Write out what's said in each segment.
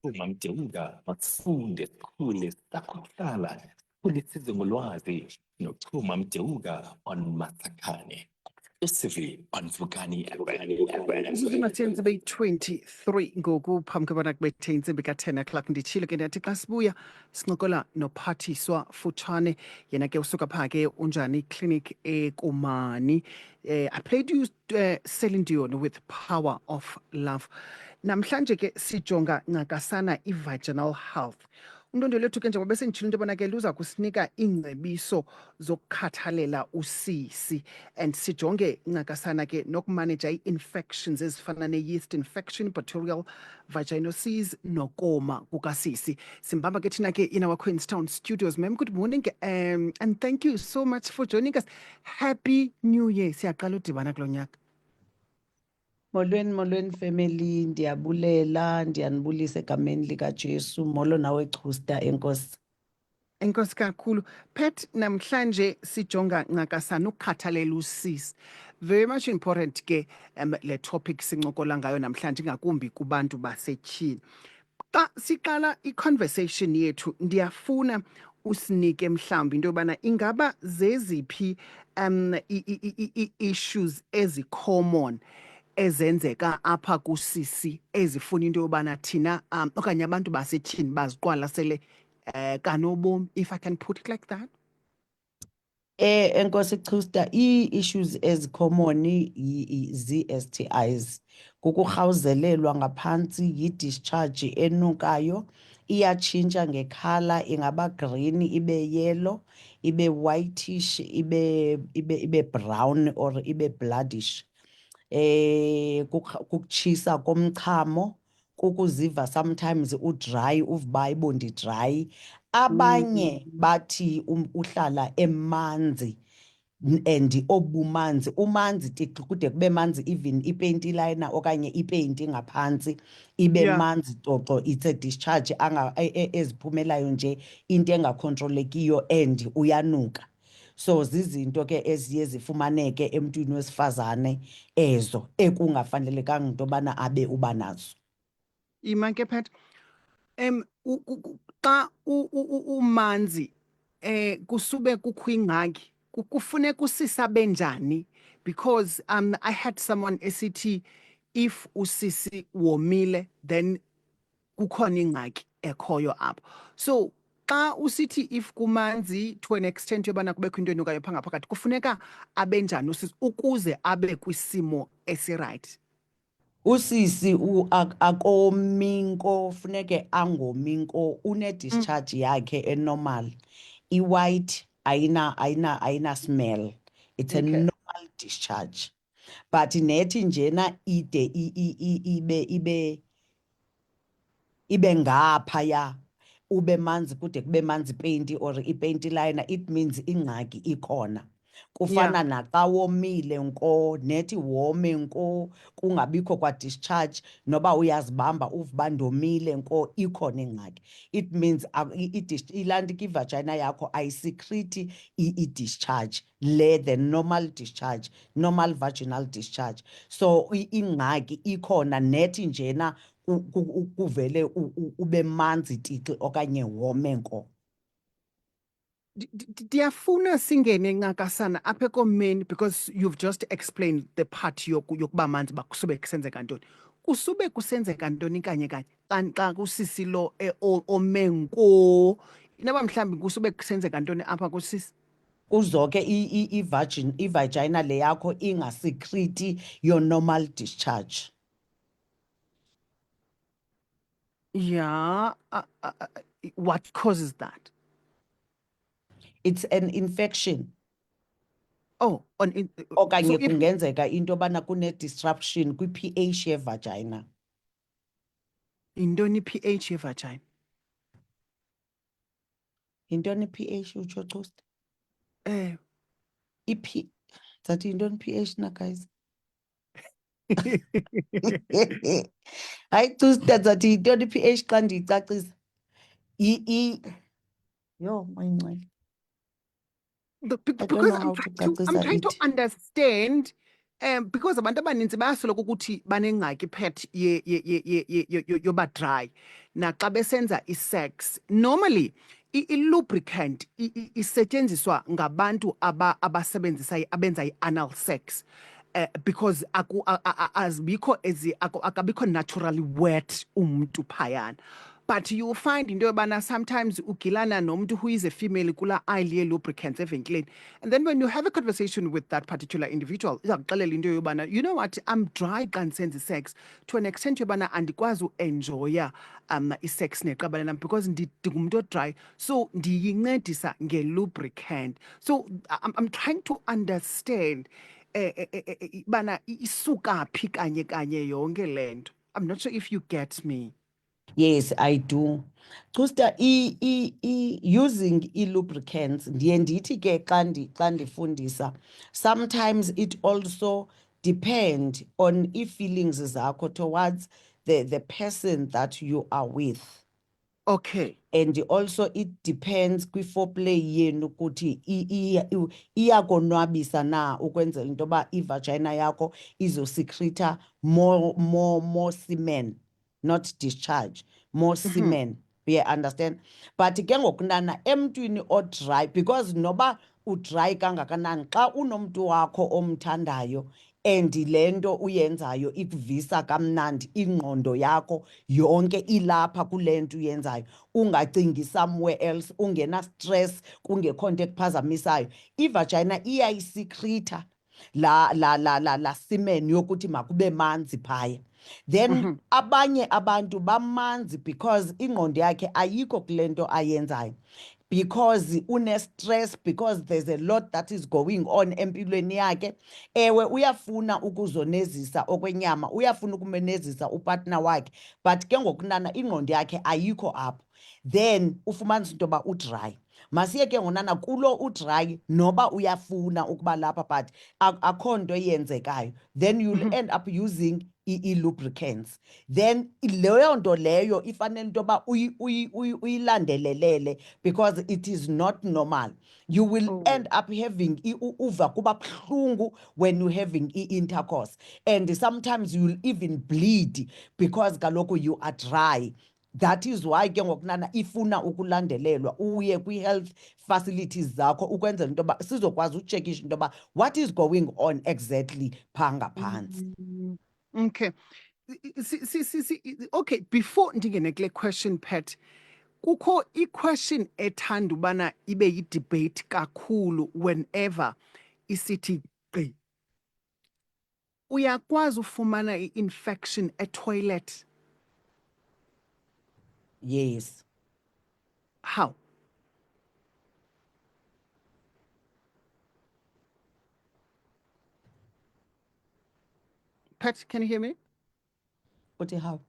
Uma ngijabula masifunde sikhule sakuhlala kulesize ngolwazi nokuchuma mjawuka on Masakhane. Exclusively on Vukani FM. Izinsuku 23 ngoku phambi kobana kubethe intsimbi ka-10 o'clock nditshilo ke ndathi xa sibuya sincokola nophathiswa Futshane yena ke usuka phaa ke unjani clinic eKomani. I played you Celine Dion with Power of Love. Namhlanje ke sijonga ncakasana i-vaginal health. Umntondo lethu ke njengoba besenditshilo into yobana ke luza kusinika iingcebiso zokukhathalela usisi and sijonge ncakasana ke nokumaneja ii-infections ezifana ne-yeast infection, bacterial vaginosis nokoma kukasisi. Simbamba ke thina ke in our Queenstown studios. Ma'am, good morning and thank you so much for joining us. Happy New Year. Siyaqala udibana kulo nyaka. Molweni family, ndiyabulela, ndiyanibulisa egameni likaJesu. Molo nawe Chusta, enkosi. Enkosi kakhulu. Pet, namhlanje sijonga ncakasana ukukhathalela usisi. Very much important ke le topic sincokola ngayo namhlanje ngakumbi kubantu basetyhini. Xa siqala i-conversation yethu ndiyafuna usinike mhlawumbi into yobana ingaba zeziphi i-issues ezi-common ezenzeka apha kusisi ezifuna into yobana thina okanye abantu basetyhini baziqwalasele kanobom, if I can put it like that. Enkosi Chusta, ii-issues ezicommon zi-STIs. Kukurhawuzelelwa ngaphantsi, yi-discharge enukayo, iyatshintsha ngekhala, ingaba green, ibe yellow, ibe whitish, ibe brown or ibe bloodish. Kukutshisa komchamo, kukuziva sometimes udry, uvuba ibondi dry. Abanye bathi uhlala emanzi and obumanzi, umanzi kude kube manzi even ipaint liner okanye ipaint ngaphantsi ibe manzi toxo, it's a discharge eziphumelayo nje into engakontrolekiyo and uyanuka. So zizinto ke eziye zifumaneke emntwini wesifazane ezo ekungafanelekanga into yobana abe uba nazo. Imanke Pet, xa umanzi kusube kukho ingxaki kufuneka usisi abe njani, because I had someone esithi if usisi womile then kukhona ingxaki ekhoyo apho. So xa usithi if kumanzi to an extent yobana kubekho into enukayo phaa ngaphakathi kufuneka abe njani usisi ukuze abe kwisimo esirayithi? Usisi akominko, funeke angominko, une-discharge yakhe enormal. I-white ayina smell. It's a normal discharge. But nethi njena ide ibe ngaphaya, ube manzi kude kube manzi paint or ipaint liner, it means ingxaki ikhona. Kufana naxa womile nko, nethi wome nko, kungabikho kwa discharge, noba uyazibamba uvuba ndomile nko, ikhona ingxaki. It means ilanti ivagina yakho ayisikriti i-discharge, the normal discharge, normal vaginal discharge. So ingxaki ikhona, nethi njena kuvele ube manzi tiki okanye wome nko. Ndiyafuna singene ncakasana apha ekomeni, because you've just explained the part yokuba manzi uba kusube kusenzeka ntoni. Kusube kusenzeka ntoni kanye xa kusisi lo ome nko, inoba mhlawumbi kusube kusenzeka ntoni apha kusisi? Kuzo ke i-vagina le yakho ingasikriti your normal discharge. Yeah. What causes that? It's an infection. Oh, Okanye kungenzeka into yobana kune-disruption kwi-pH yevagina. Yintoni i-pH yevagina? Yintoni i-pH utsho Chusta? Zathi yintoni pH na guys? Hayi Chusta, zathi yintoni i-pH xa ndiyicacisa? Yo, mayingcele. Because I'm trying to understand Because abantu abaninzi bayasoloko ukuthi banengxaki pet yoba dry naxa besenza i-sex. Normally i-lubricant isetyenziswa ngabantu abasebenzisa abenza i-anal sex. Because azibikho akabikho naturally wet umuntu phayana. But you will find into yobana sometimes ugilana nomuntu who is a female kula aisle lubricants evenkileni. And then when you have a conversation with that particular individual, izakuxelela into yobana, you know what, I'm dry xa ndisenza sex to an extent yobana andikwazi uenjoya i-sex neqabane lam because ndingumuntu dry, so ndiyincedisa nge-lubricant. So I'm trying to understand bana isuka phi kanye kanye yonke lento. I'm not sure if you get me. Yes, I do. Chusta using lubricants ndiye ndithi ke xa ndifundisa, sometimes it also depend on feelings zakho towards the person that you are with. Okay. And also it depends kwi-foreplay yenu ukuthi iyakonwabisa na ukwenzela into yoba ivagina yakho izosecreta more semen, not discharge, more semen. You understand? But ke ngokunana emntwini o-dry, because noba udry kangakanani xa unomntu wakho omthandayo and le nto uyenzayo ikuvisa kamnandi, ingqondo yakho yonke ilapha kule nto uyenzayo, ungacingi somewhere else, ungena stress, kungekho nto ekuphazamisayo, ivagina iyayisikrita la semen yokuthi makube manzi phaya. Then abanye abantu bamanzi because ingqondo yakhe ayikho kule nto ayenzayo, because une-stress, because there's a lot that is going on empilweni yakhe. Ewe uyafuna ukuzonezisa okwenyama, uyafuna ukumenezisa upartner wakhe, but ke ngokunana ingqondo yakhe ayikho apho. Then ufumanisa into yoba udry. Masiye ke ngonana kulo udry noba uyafuna ukuba lapha but akho nto yenzekayo, then you'll end up using i-lubricants. Then leyo nto leyo ifanele into yoba uyilandelelele because it is not normal. You will end up having uva kuba buhlungu when you're having intercourse, and sometimes you'll even bleed because kaloku you are dry. That is why ke ngokunana ifuna ukulandelelwa, uye kwi-health facilities zakho ukwenzela into yoba sizokwazi utshekisha into yoba what is going on exactly phaa ngaphantsi. Okay. Okay, before ndingene kule question Pat, kukho i-question ethanda ubana ibe yi-debate kakhulu whenever isithi gqi. Uyakwazi ufumana i-infection etoilet? Yes. How? Pat, can you hear me? What how?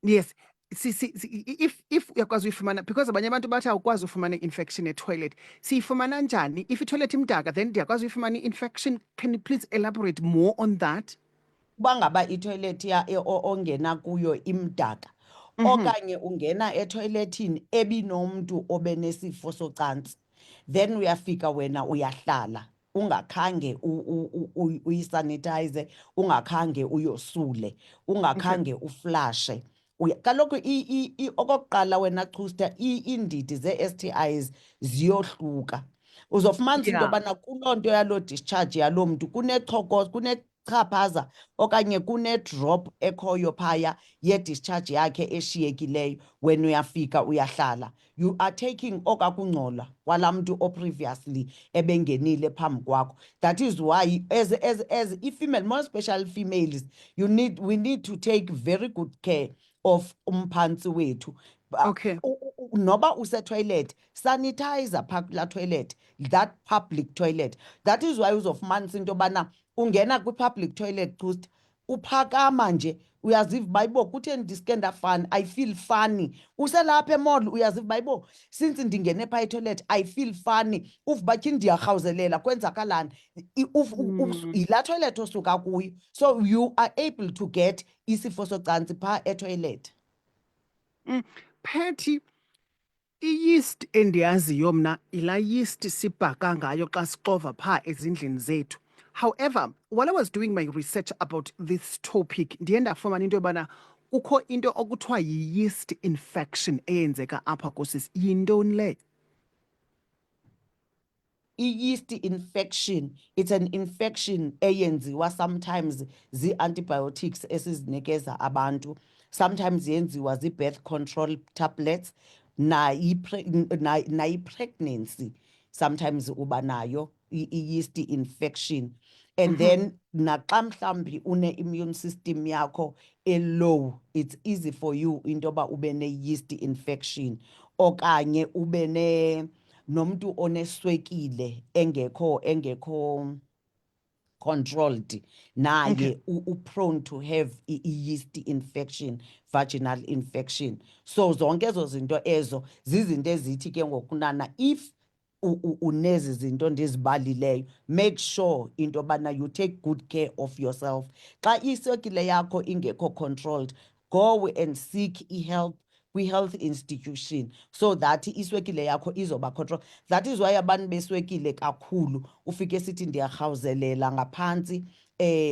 Yes. If uyakwazi uyifumana, because abanye abantu bathi awukwazi ufumana i-infection etoilet, siyifumana njani? If itoilet imdaka, then ndiyakwazi uyifumana i-infection. Can you please elaborate more on that? Uba ngaba itoilet ongena kuyo imdaka, okanye ungena etoiletini ebinomntu obenesifo socantsi, then uyafika wena uyahlala ungakhange uyisanitize, ungakhange uyosule, ungakhange uflashe. Kaloku okokuqala wena Chusta, iindidi ze-STIs ziyohluka. Uzofumanisa into yobana kuloo nto yaloo discharge yaloo mntu kunechaphaza okanye kune-drop ekhoyo phaya ye-discharge yakhe eshiyekileyo. When uyafika uyahlala, you are taking okakungcola kwalaa mntu o-previously ebengenile phambi kwakho. That is why as i-female, more especially females, we need to take very good care of umphantsi wethu. Okay. Noba use-toilet, sanitizer phaa kulaa toilet, that public toilet. That is why uzofumanisa into yobana ungena kwi-public toilet Chusta, uphakama nje uyaziva bayibo kutheni ndiske ndafani, I feel funny. Uselapha emall uyaziva bayibo since ndingene phaa etoilet I feel funny, uva batyhini ndiyarhawuzelela kwenzakalani, yilaa toilet osuka kuyo. So you are able to get isifo socantsi phaa etoilet. Patty, i-yeast endiyaziyo mna ila yeast sibhaka ngayo xa sixova phaa ezindlini zethu. However, while I was doing my research about this topic, ndiye ndafumana into yobana kukho into okuthiwa yi-yeast infection eyenzeka apha kusisi. Yintoni le? I-yeast infection, it's an infection eyenziwa sometimes zi-antibiotics esizinikeza abantu, sometimes yenziwa zi-birth control tablets, nayi-pregnancy sometimes uba nayo i-yeast infection. And then naxa mhlambi une-immune system yakho low, it's easy for you into yoba ube ne-yeast infection okanye ube nomuntu oneswekile engekho controlled naye prone to have i-yeast infection, vaginal infection. So zonke ezo zinto ezo zizinto ezithi ke ngokunana if unezi zinto ndizibalileyo, make sure into yobana you take good care of yourself. Xa iswekile yakho ingekho controlled, go and seek i-help kwi-health institution so that iswekile yakho izoba control. That is why abantu beswekile kakhulu ufike sithi ndiyarhawuzelela ngaphantsi,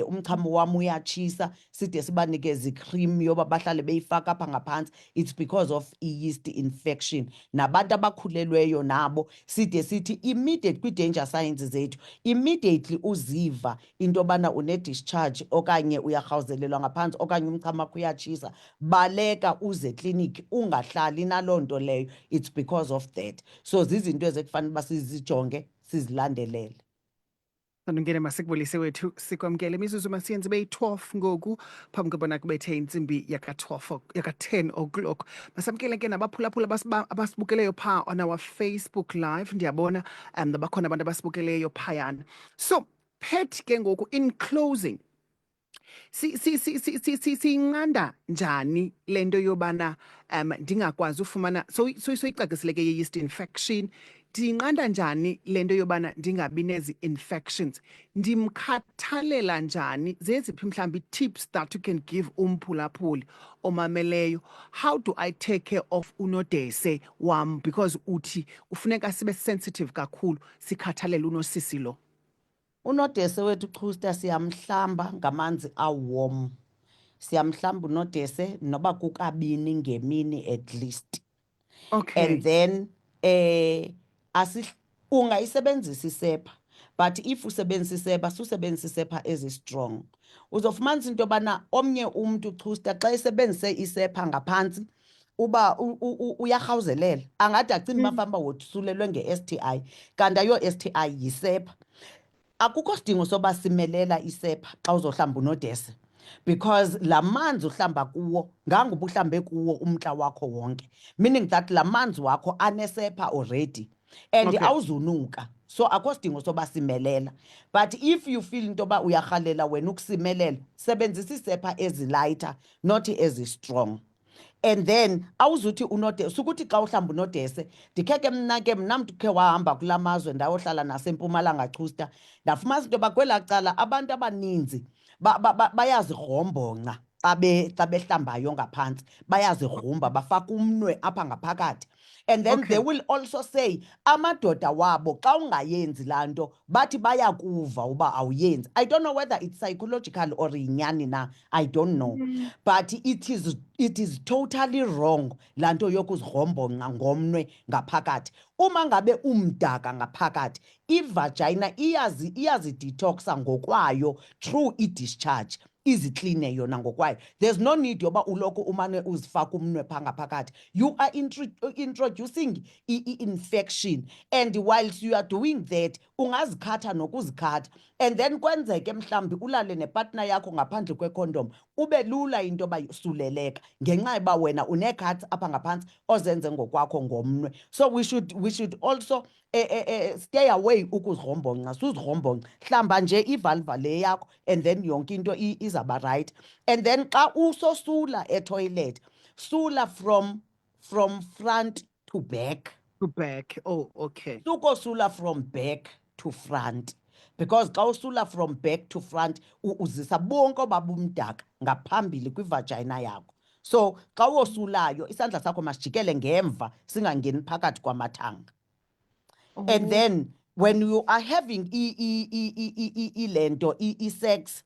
umchamo wam uyatshisa, side sibanikeze i-cream yoba bahlale beyifaka apha ngaphantsi. It's because of i-yeast infection. Nabantu abakhulelweyo nabo side sithi immediate kwi-danger signs zethu, immediately uziva into yobana une-discharge okanye uyarhawuzelelwa ngaphantsi okanye umchamo wakho uyatshisa, baleka uze ekliniki, ungahlali naloo nto leyo. It's because of that. So zizinto ezekufanele uba sizijonge sizilandelele. Sanungene masikubulise wethu sikwamkele imizuzu masiyenze beyi-12 ngoku phambi kobana kubethe intsimbi yaka-10 o'clock. Masamkele ke nabaphulaphula abasibukeleyo phaa on our Facebook live, ndiyabona bakhona abantu abasibukeleyo phayana. So Pat ke ngoku in closing, siyinqanda njani lento yobana ndingakwazi ufumana soyicacisile ke ye-yeast infection, ndiyinqanda njani lento yobana ndingabi nezi infections, ndimkhathalela njani, zeziphi mhlawumbi tips that you can give umphulaphuli omameleyo? How do I take care of unodese wam, because uthi ufuneka sibe sensitive kakhulu, sikhathalele unosisi lo? Unodese wethu Chusta siyamhlamba ngamanzi awom. Siyamhlamba unodese noba kukabini ngemini at least. Okay. And then ungayisebenzisa isepha, but if usebenzisa isepha susebenzisa isepha ezi-strong. Uzofumanisa into yobana omnye umntu Chusta xa esebenzise isepha ngaphantsi uba uyarhawuzelela, angade acinga uba fanuba wosulelwe nge-STI, kanti ayo-STI yisepha. Akukho sidingo soba simelela isepha xa uzohlamba unodese, because la manzi uhlamba kuwo ngangoba uhlambe kuwo umntla wakho wonke, meaning that la manzi wakho anesepha already and awuzunuka. So akho sidingo soba simelela. But if you feel into yoba uyarhalela wena ukusimelela, sebenzisa isepha ezi-lighter, not ezi-strong. And then awuzuthi unodese, sukuthi xa uhlamba unodese, ndikheke mna ke mna mntu khe wahamba kula mazwe ndayohlala naseMpumalanga Chusta, ndafumana into yoba kwelaa cala abantu abaninzi bayazigrombonca xa behlambayo ngaphantsi, bayazigrumba, bafaka umnwe apha ngaphakathi. And then they will also say amadoda wabo xa ungayenzi laa nto bathi bayakuva uba awuyenzi. I don't know whether it's psychological or yinyani na, I don't know. But it is totally wrong laa nto yokuzigrombonca ngomnwe ngaphakathi. Uma ngabe umdaka ngaphakathi, ivagina iyazidetoxa ngokwayo through i-discharge, izikline yona ngokwayo. There's no need yoba uloko umane uzifaka umnwe phaa ngaphakathi. You are introducing i-infection, and whilst you are doing that, ungazikhatha nokuzikhatha. And then kwenzeke mhlambi ulale nepartner yakho ngaphandle kwekondom, ube lula into yoba suleleka ngenxa yoba wena une-cuts apha ngaphantsi ozenze ngokwakho ngomnwe. So we should also stay away ukuzigrombonca, suzigrombonca, hlamba nje ivalva le yakho and then yonke into izaba right. And then xa usosula etoilet, sula from front to back. To back. Oh, okay. Sukosula from back to front, because xa usula from back to front uzisa bonke obabumdaka ngaphambili kwivagina yakho. So xa wosulayo isandla sakho masijikele ngemva singangeni phakathi kwamathanga. And then when you are having sex,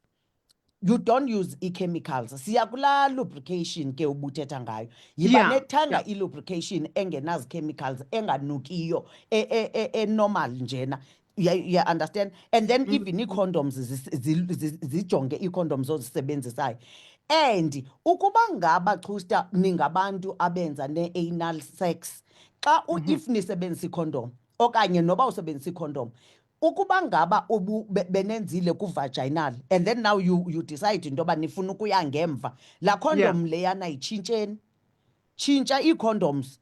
you don't use chemicals. Siyakula lubrication ke ubuthetha ngayo. Yiba Yeah, nethanga lubrication engenazi chemicals enganukiyo normal njena. You understand? And then even condoms zijonge condoms ozisebenzisayo. And ukuba ngaba chusta ningabantu abenza ne-anal sex, xa if nisebenzisa condom okanye noba usebenzisa condom, ukuba ngaba benenzile ku-vaginal and then now you decide into yoba nifuna ukuya ngemva, la condom leyana yitshintsheni. Tshintsha ii-condoms.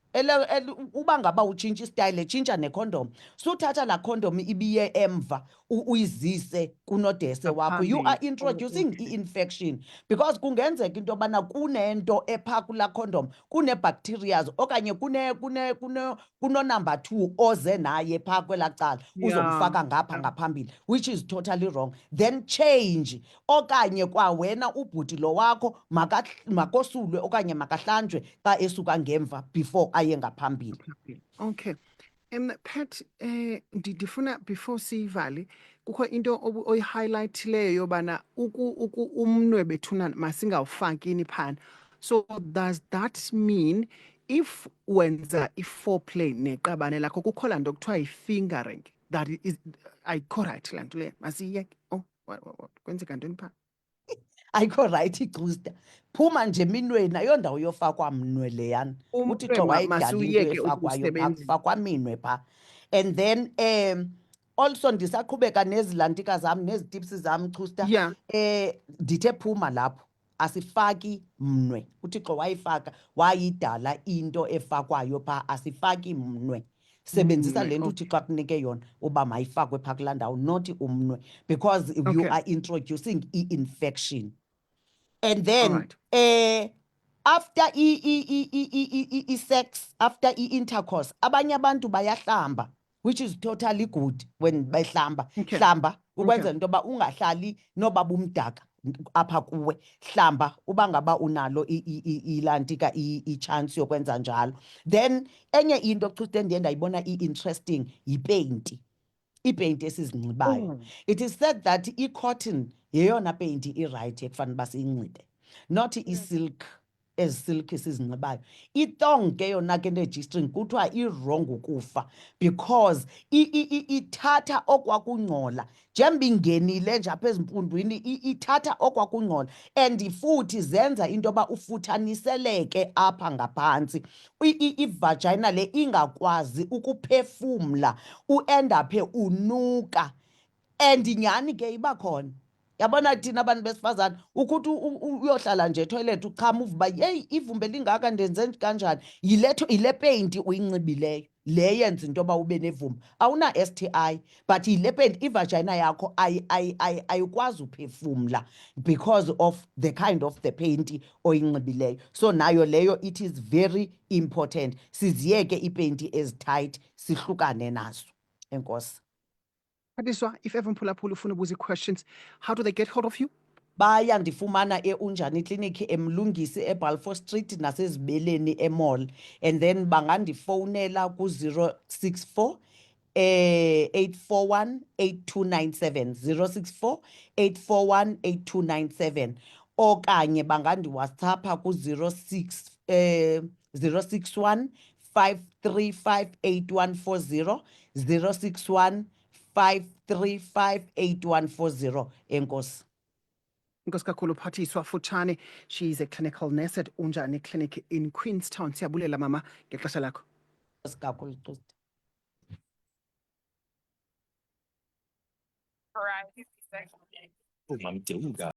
Uba ngaba utshintsha istyle, tshintsha necondom. Suthatha la condom ibiye emva uyizise kunodese wakho. You are introducing i-infection because kungenzeka into yobana kunento epha kula condom, kune-bacteria okanye kuno-number 2 oze naye phaa kwelaa cala uzomfaka ngapha ngaphambili, which is totally wrong. Then change okanye kwawena ubhuti lo wakho makosulwe okanye makahlanjwe xa esuka ngemva before aye ngaphambili. Okay. Pat, ndifuna before siyivale kukho into oyi-highlightileyo yobana umnwe bethuna masingawufakini phana. So does that mean if wenza i-foreplay neqabane lakho kukho laa nto kuthiwa yi-fingering, that is ayikho right laa nto leyo, masiyiyeke? Oh, kwenzeka ntoni phaa? Ayikho right ixusta. Phuma nje eminweni, ayondawo yofakwa mnwe leyana. UThixo wayidala into efakwayo phaa, kufakwa minwe phaa. And then also ndisaqhubeka nezilantika zam nezitips zam chusta, ndithe phuma lapho asifaki mnwe. UThixo wayifaka, wayidala into efakwayo phaa, asifaki mnwe. Sebenzisa le nto uThixo akunike yona uba mayifakwe phaa kulaa ndawo, not umnwe, because you are introducing i-infection. And then after sex, after intercourse, abanye abantu bayahlamba, which is totally good when behlamba. Hlamba ukwenzela into yoba ungahlali noba bumdaka apha kuwe. Hlamba uba ngaba unalo ilantika i-chance yokwenza njalo. Then enye into chuste ndiye ndayibona i-interesting yipeyinti. Iipeyinti esizinxibayo. It is said that i-cotton yeyona peyinti irayithi ekufanele uba siyinxibe, not i-silk, silk esizinxibayo. I-thong ke yona ke ne-G-string kuthiwa i-wrong ukufa because ithatha okwakungcola njengoba ingenile nje apha ezimpundwini, ithatha okwakungcola and futhi zenza into yoba ufuthaniseleke apha ngaphantsi. I-vagina le ingakwazi ukuphefumla, uendaphe unuka. And nyhani ke iba khona. Yabona thina abantu besifazane ukuthi uyohlala nje etoilet uchama uvuba yeyi ivumbe lingaka ndenze kanjani, yile peyinti uyinxibileyo le yenza into yoba ube nevumba. Awuna-STI but yile peyinti, ivagina yakho ayikwazi uphefumla because of the kind of the peyinti oyinxibileyo. So nayo leyo, it is very important siziyeke iipeyinti ezitight, sihlukane nazo. Enkosi. Patiswa, if ever mphulaphula ufuna ubuza questions, how do they get hold of you? Baya ndifumana Unjani Clinic eMlungisi eBalfour Street nasezibeleni emall. And then bangandifowunela ku-064 841 8297 064 841 8297 okanye bangandiwhatsappa ku-061 535 8140 061 535 8140. Enkosi. Nkosi kakhulu Phathiswa Futshane. She is a clinical nurse at Unjani Clinic in Queenstown. Siyabulela mama ngexesha lakho. Nkosi kakhulu Xusta. Umamjeuka